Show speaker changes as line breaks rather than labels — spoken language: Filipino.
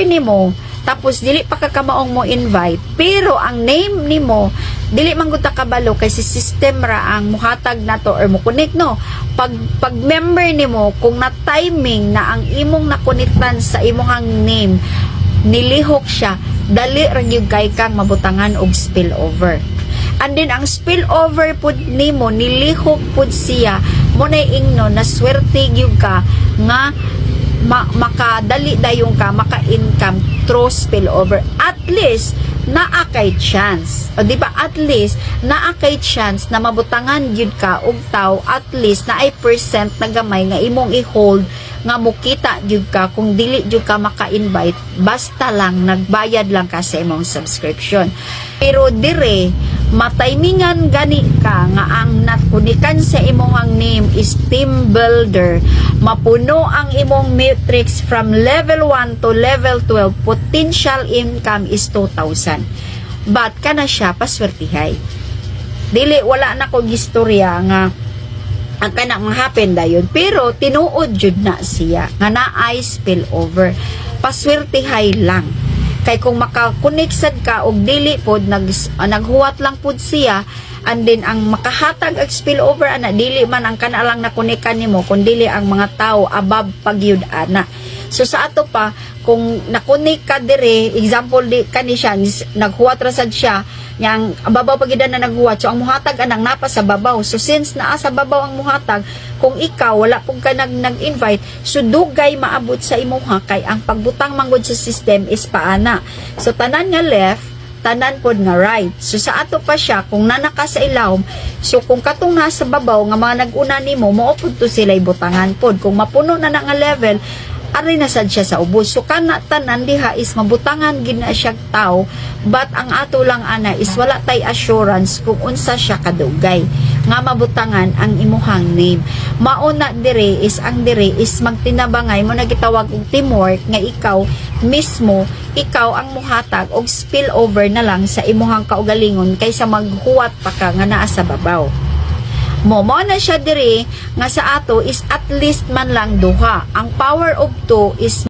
nimo tapos dili pa ka kamaong mo invite pero ang name nimo dili man gud ta kabalo kay si system ra ang muhatag nato or mo connect no pag member nimo kung na timing na ang imong nakonektan sa imong name nilihok siya dali ra gyud kay kang mabutangan og spillover. And then ang spillover pud nimo nilihok pud siya mo na ingno na swerte gyud ka nga makadali dayon ka maka-income through spillover. At least naa kay chance. O di ba? At least naa kay chance na mabutangan gyud ka og taw at least na ay percent na gamay nga imong i-hold nga mukita gyud ka kung dili gyud ka maka-invite basta lang nagbayad lang ka sa imong subscription. Pero dire mataymingan gani ka nga ang nakunikan sa imong name is team builder, mapuno ang imong metrics from level 1 to level 12, potential income is 2,000. But kana siya paswertihay. Dili wala na ko gistorya nga ang kana happen dayon pero tinuod jud na siya nga naay spillover. Paswertihay lang. Kay kung makakonek sad ka og dili pod naghuwat lang pod siya and then ang makahatag og spillover ana dili man ang kana lang nakonekan nimo kun dili ang mga tao above pagyud ana. So sa ato pa kung nakonek ka dire example di kani siya naghuwat ra sad siya yang babaw pagidan na naghuwat so ang muhatag anang napa sa babaw so since naa sa babaw ang muhatag kung ikaw wala pug ka nag-invite so dugay maabot sa imuha kay ang pagbutang manggod sa system is paana so tanan nga left tanan pod nga right so sa ato pa siya kung nanaka sa ilawom so kung katong nasa babaw nga mga nag-una nimo mao pud to sila ibutangan pod kung mapuno na nga level ari na sad siya sa ubos. So kana tanan diha is mabutangan gid na siya tao but ang ato lang ana is wala tay assurance kung unsa siya kadugay nga mabutangan ang imuhang name. Mauna dire is ang dire is magtinabangay mo nagitawag og teamwork nga ikaw mismo ikaw ang muhatag og spillover na lang sa imuhang kaugalingon kaysa maghuwat pa ka nga naa sa babaw. Mo na siya diri nga sa ato is at least man lang duha. Ang power of 2 is